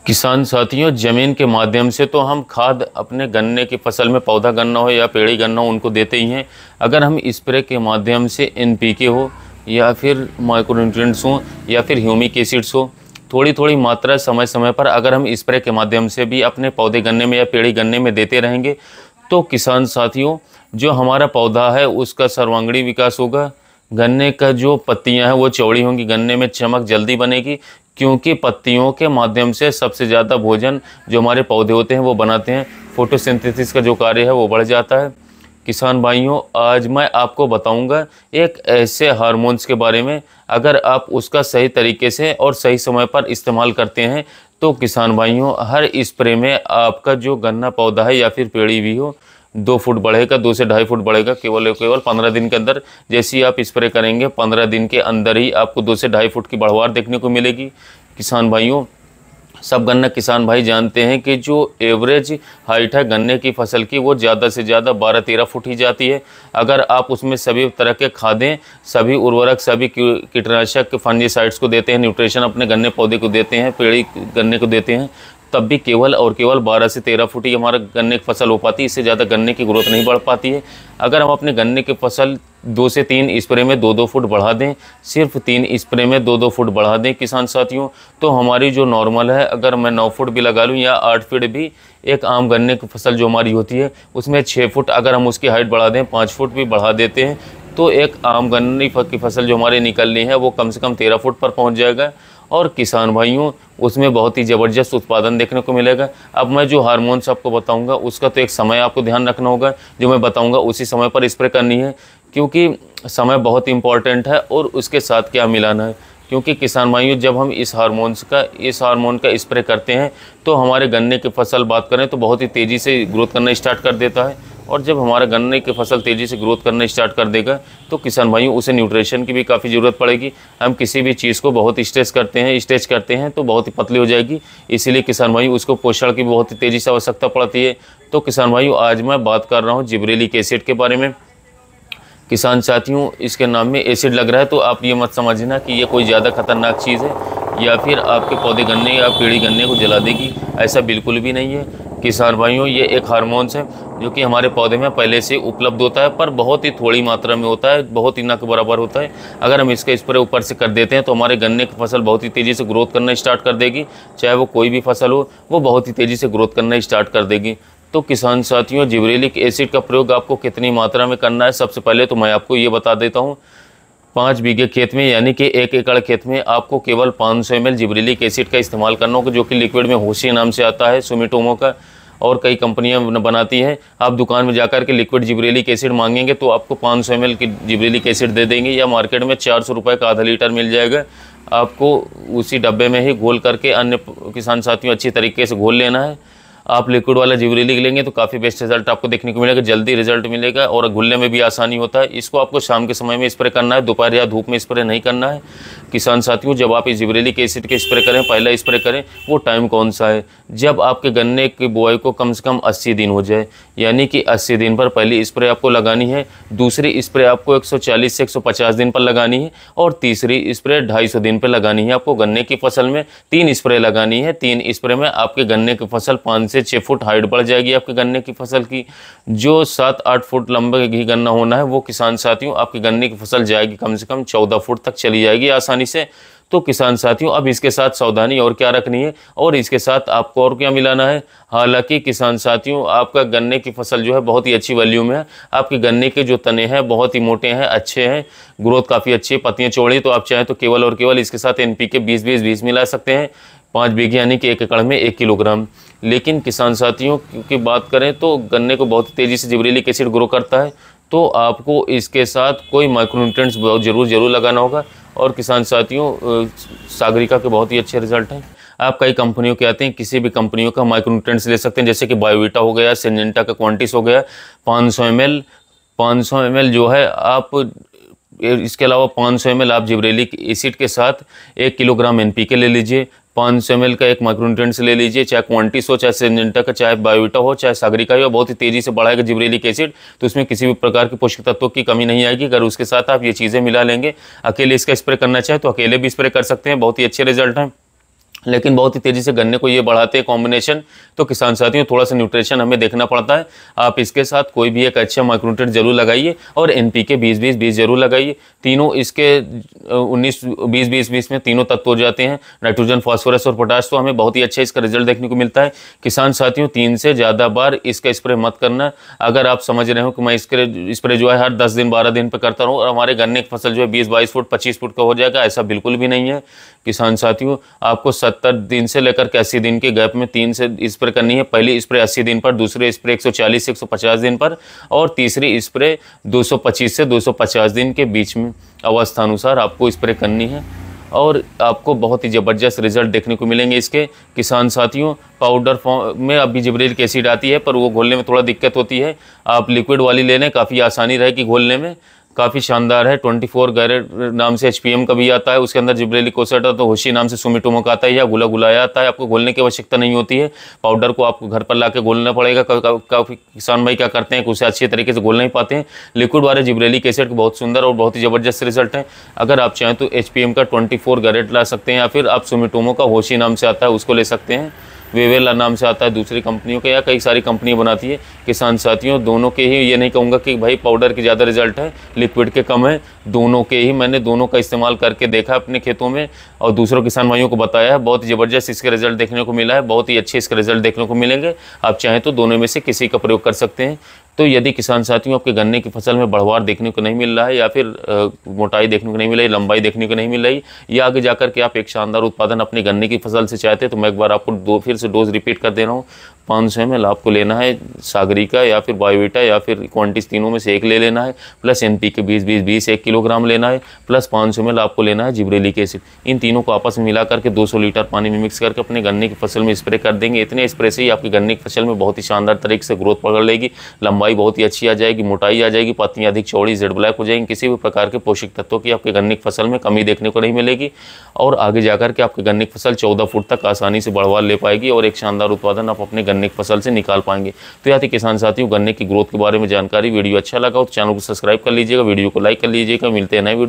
किसान साथियों, ज़मीन के माध्यम से तो हम खाद अपने गन्ने की फसल में, पौधा गन्ना हो या पेड़ी गन्ना हो, उनको देते ही हैं। अगर हम स्प्रे के माध्यम से एनपीके हो या फिर माइक्रोन्यूट्रिएंट्स हो या फिर ह्यूमिक एसिड्स हो, थोड़ी थोड़ी मात्रा समय समय पर अगर हम स्प्रे के माध्यम से भी अपने पौधे गन्ने में या पेड़ी गन्ने में देते रहेंगे तो किसान साथियों, जो हमारा पौधा है उसका सर्वांगीण विकास होगा। गन्ने का जो पत्तियां हैं वो चौड़ी होंगी, गन्ने में चमक जल्दी बनेगी, क्योंकि पत्तियों के माध्यम से सबसे ज़्यादा भोजन जो हमारे पौधे होते हैं वो बनाते हैं। फोटोसिंथेसिस का जो कार्य है वो बढ़ जाता है। किसान भाइयों, आज मैं आपको बताऊंगा एक ऐसे हार्मोन्स के बारे में, अगर आप उसका सही तरीके से और सही समय पर इस्तेमाल करते हैं तो किसान भाइयों, हर स्प्रे में आपका जो गन्ना पौधा है या फिर पेड़ी भी हो, 2 फुट बढ़ेगा, 2 से 2.5 फुट बढ़ेगा केवल 15 दिन के अंदर। जैसे ही आप स्प्रे करेंगे 15 दिन के अंदर ही आपको 2 से 2.5 फुट की बढ़वार देखने को मिलेगी। किसान भाइयों, सब गन्ना किसान भाई जानते हैं कि जो एवरेज हाइट है गन्ने की फसल की वो ज़्यादा से ज़्यादा 12-13 फुट ही जाती है। अगर आप उसमें सभी तरह के खादें, सभी उर्वरक, सभी कीटनाशक, फंजीसाइड्स को देते हैं, न्यूट्रिशन अपने गन्ने पौधे को देते हैं, पेड़ी गन्ने को देते हैं, तब भी केवल और केवल 12 से 13 फुट ही हमारा गन्ने की फसल हो पाती है। इससे ज़्यादा गन्ने की ग्रोथ नहीं बढ़ पाती है। अगर हम अपने गन्ने की फसल 2 से 3 स्प्रे में 2-2 फुट बढ़ा दें, सिर्फ 3 स्प्रे में 2-2 फुट बढ़ा दें किसान साथियों, तो हमारी जो नॉर्मल है, अगर मैं 9 फुट भी लगा लूँ या 8 फीट भी, एक आम गन्ने की फसल जो हमारी होती है उसमें 6 फुट अगर हम उसकी हाइट बढ़ा दें, 5 फुट भी बढ़ा देते हैं, तो एक आम गन्ने की फसल जो हमारी निकलनी है वो कम से कम 13 फुट पर पहुँच जाएगा। और किसान भाइयों, उसमें बहुत ही ज़बरदस्त उत्पादन देखने को मिलेगा। अब मैं जो हार्मोन्स आपको बताऊंगा उसका तो एक समय आपको ध्यान रखना होगा, जो मैं बताऊंगा उसी समय पर स्प्रे करनी है, क्योंकि समय बहुत इंपॉर्टेंट है। और उसके साथ क्या मिलाना है, क्योंकि किसान भाइयों, जब हम इस हार्मोन का स्प्रे करते हैं तो हमारे गन्ने की फसल बात करें तो बहुत ही तेज़ी से ग्रोथ करना स्टार्ट कर देता है। और जब हमारा गन्ने की फसल तेज़ी से ग्रोथ करना स्टार्ट कर देगा तो किसान भाइयों, उसे न्यूट्रिशन की भी काफ़ी ज़रूरत पड़ेगी। हम किसी भी चीज़ को बहुत स्ट्रेच करते हैं तो बहुत ही पतली हो जाएगी, इसीलिए किसान भाइयों उसको पोषण की बहुत ही तेज़ी से आवश्यकता पड़ती है। तो किसान भाइयों, आज मैं बात कर रहा हूँ जिब्रेलिक एसिड के बारे में। किसान साथियों, इसके नाम में एसिड लग रहा है तो आप ये मत समझना कि ये कोई ज़्यादा खतरनाक चीज़ है या फिर आपके पौधे गन्ने या पेड़ी गन्ने को जला देगी, ऐसा बिल्कुल भी नहीं है। किसान भाइयों, ये एक हार्मोन्स है जो कि हमारे पौधे में पहले से उपलब्ध होता है, पर बहुत ही थोड़ी मात्रा में होता है, बहुत ही ना के बराबर होता है। अगर हम इसका स्प्रे ऊपर से कर देते हैं तो हमारे गन्ने की फसल बहुत ही तेज़ी से ग्रोथ करना स्टार्ट कर देगी। चाहे वो कोई भी फसल हो, वो बहुत ही तेज़ी से ग्रोथ करना स्टार्ट कर देगी। तो किसान साथियों, जिब्रेलिक एसिड का प्रयोग आपको कितनी मात्रा में करना है, सबसे पहले तो मैं आपको ये बता देता हूँ। 5 बीघे खेत में, यानी कि 1 एकड़ खेत में आपको केवल 500 ml जिब्रेलिक एसिड का इस्तेमाल करना होगा, जो कि लिक्विड में होशी नाम से आता है, सुमिटोमो का, और कई कंपनियां बनाती हैं। आप दुकान में जाकर के लिक्विड जिब्रेलिक एसिड मांगेंगे तो आपको 500 ml की जिब्रेलिक एसिड दे देंगे, या मार्केट में 400 रुपये का आधा लीटर मिल जाएगा। आपको उसी डब्बे में ही घोल करके, अन्य किसान साथियों, अच्छी तरीके से घोल लेना है। आप लिक्विड वाला जिब्रेलिक लेंगे तो काफ़ी बेस्ट रिजल्ट आपको देखने को मिलेगा, जल्दी रिजल्ट मिलेगा और घुलने में भी आसानी होता है। इसको आपको शाम के समय में स्प्रे करना है, दोपहर या धूप में स्प्रे नहीं करना है। किसान साथियों, जब आप इस जिब्रेलिक एसिड के स्प्रे करें, पहला स्प्रे करें, वो टाइम कौन सा है, जब आपके गन्ने की बुआई को कम से कम 80 दिन हो जाए, यानी कि 80 दिन पर पहली स्प्रे आपको लगानी है, दूसरी स्प्रे आपको 140 से 150 दिन पर लगानी है, और तीसरी स्प्रे 250 दिन पर लगानी है। आपको गन्ने की फसल में 3 स्प्रे लगानी है। 3 स्प्रे में आपके गन्ने की फसल 5 से 6 फुट हाइट बढ़ जाएगी। आपके गन्ने की फसल की जो 7-8 फुट लंबा घी गन्ना होना है, वो किसान साथियों आपकी गन्ने की फसल जाएगी कम से कम 14 फुट तक चली जाएगी आसानी से। तो किसान साथियों, अब इसके साथ सावधानी और क्या रखनी है और इसके साथ आपको और क्या मिलाना है। हालांकि किसान साथियों, आपका गन्ने की फसल जो है बहुत ही अच्छी वैल्यू में है। आपके गन्ने के जो तने हैं बहुत ही मोटे हैं, अच्छे हैं, ग्रोथ काफ़ी अच्छी है, पत्तियाँ चौड़ी। तो आप चाहें तो केवल और केवल इसके साथ NPK 20-20-20 मिला सकते हैं, 5 बीघे यानी कि 1 एकड़ में 1 किलोग्राम। लेकिन किसान साथियों की बात करें तो गन्ने को बहुत तेज़ी से जिब्रेलिक एसिड ग्रो करता है, तो आपको इसके साथ कोई माइक्रोन्यूट्रिएंट्स जरूर लगाना होगा। और किसान साथियों, सागरिका के बहुत ही अच्छे रिजल्ट हैं। आप कई कंपनियों के आते हैं, किसी भी कंपनियों का माइक्रोन्यूट्रिएंट्स ले सकते हैं, जैसे कि बायोवीटा हो गया, सिंजेंटा का क्वांटिस हो गया। 500 ml जो है आप, इसके अलावा 500 ml आप जिब्रेलिक एसिड के साथ 1 किलोग्राम NPK ले लीजिए। 500 ml का एक माइक्रोन्यूट्रिएंट्स ले लीजिए, चाहे क्वांटिस हो, चाहे सिंजेंटा का, चाहे बायोवीटा हो, चाहे सागरिका हो। बहुत ही तेज़ी से बढ़ाएगा जिब्रेलिक एसिड, तो उसमें किसी भी प्रकार के पोषक तत्वों की कमी नहीं आएगी। अगर उसके साथ आप ये चीज़ें मिला लेंगे, अकेले इसका स्प्रे करना चाहे तो अकेले भी स्प्रे कर सकते हैं, बहुत ही अच्छे रिजल्ट हैं। लेकिन बहुत ही तेज़ी से गन्ने को ये बढ़ाते हैं कॉम्बिनेशन। तो किसान साथियों थोड़ा सा न्यूट्रिशन हमें देखना पड़ता है। आप इसके साथ कोई भी एक अच्छा माइक्रोन्यूट्रिएंट जरूर लगाइए और NPK 20-20-20 जरूर लगाइए। तीनों इसके 19-20-20-20 में तीनों तत्व हो जाते हैं, नाइट्रोजन, फास्फोरस और पोटाश। तो हमें बहुत ही अच्छा इसका रिजल्ट देखने को मिलता है। किसान साथियों 3 से ज़्यादा बार इसका स्प्रे मत करना। अगर आप समझ रहे हो कि मैं इसके स्प्रे जो है हर 10 दिन 12 दिन पर करता रहूँ और हमारे गन्ने की फसल जो है 20-22 फुट 25 फुट का हो जाएगा, ऐसा बिल्कुल भी नहीं है। किसान साथियों आपको 70 दिन से लेकर के 80 दिन के गैप में 3 से स्प्रे करनी है। पहली स्प्रे 80 दिन पर, दूसरी स्प्रे 140 से 150 दिन पर और तीसरी स्प्रे 225 से 250 दिन के बीच में अवस्थानुसार आपको स्प्रे करनी है और आपको बहुत ही ज़बरदस्त रिजल्ट देखने को मिलेंगे इसके। किसान साथियों पाउडर फॉर्म में अभी जिब्रेलिक एसिड आती है पर वो घोलने में थोड़ा दिक्कत होती है। आप लिक्विड वाली ले लें, काफ़ी आसानी रहेगी घोलने में, काफ़ी शानदार है। 24 गैरेट नाम से HPM का भी आता है, उसके अंदर जिब्रेलिक एसिड तो होशी नाम से सुमिटोमो का आता है या गुला गुलाया आता है। आपको घोलने की आवश्यकता नहीं होती है, पाउडर को आपको घर पर लाके घोलना पड़ेगा। काफ़ी किसान भाई क्या करते हैं कि उसे अच्छी तरीके से घोल नहीं पाते हैं। लिक्विड वाले जिब्रेलिक एसिड के बहुत सुंदर और बहुत ही ज़बरदस्त रिजल्ट है। अगर आप चाहें तो HPM का 24 गैरेट ला सकते हैं या फिर आप सुमिटोमो का होशी नाम से आता है उसको ले सकते हैं। वेवेला नाम से आता है दूसरी कंपनियों के, या कई सारी कंपनियां बनाती है। किसान साथियों दोनों के ही, ये नहीं कहूँगा कि भाई पाउडर की ज़्यादा रिजल्ट है लिक्विड के कम है, दोनों के ही मैंने दोनों का इस्तेमाल करके देखा अपने खेतों में और दूसरों किसान भाइयों को बताया है। बहुत ज़बरदस्त इसके रिजल्ट देखने को मिला है, बहुत ही अच्छे इसके रिजल्ट देखने को मिलेंगे। आप चाहें तो दोनों में से किसी का प्रयोग कर सकते हैं। तो यदि किसान साथियों आपके गन्ने की फसल में बढ़वार देखने को नहीं मिल रहा है या फिर मोटाई देखने को नहीं मिल रही, लंबाई देखने को नहीं मिल रही, या आगे जाकर के आप एक शानदार उत्पादन अपनी गन्ने की फसल से चाहते हैं, तो मैं एक बार आपको फिर से डोज रिपीट कर दे रहा हूँ। 500 ml आपको लेना है सागरिका या फिर बायोविटा या फिर क्वांटिस, तीनों में से एक ले लेना है, प्लस NPK 20-20-20 1 किलोग्राम लेना है, प्लस 500 ml आपको लेना है जिब्रेलिक एसिड। इन तीनों को आपस में मिला करके 200 लीटर पानी में मिक्स करके अपने गन्ने की फसल में स्प्रे कर देंगे। इतने स्प्रे से ही आपकी गन्ने की फसल में बहुत ही शानदार तरीके से ग्रोथ पकड़ लेगी, लंबाई बहुत ही अच्छी आ जाएगी, मोटाई आ जाएगी, पत्तियाँ अधिक चौड़ी जेड ब्लैक हो जाएंगी, किसी भी प्रकार के पोषक तत्वों की आपके गन्ने की फसल में कमी देखने को नहीं मिलेगी और आगे जाकर के आपके गन्ने की फसल 14 फुट तक आसानी से बढ़वा ले पाएगी और एक शानदार उत्पादन आप अपने गन्ने की फसल से निकाल पाएंगे। तो यहाँ किसान साथियों गन्ने की ग्रोथ के बारे में जानकारी, वीडियो अच्छा लगा तो चैनल को सब्सक्राइब कर लीजिएगा, वीडियो को लाइक कर लीजिएगा। मिलते हैं नए वीडियो।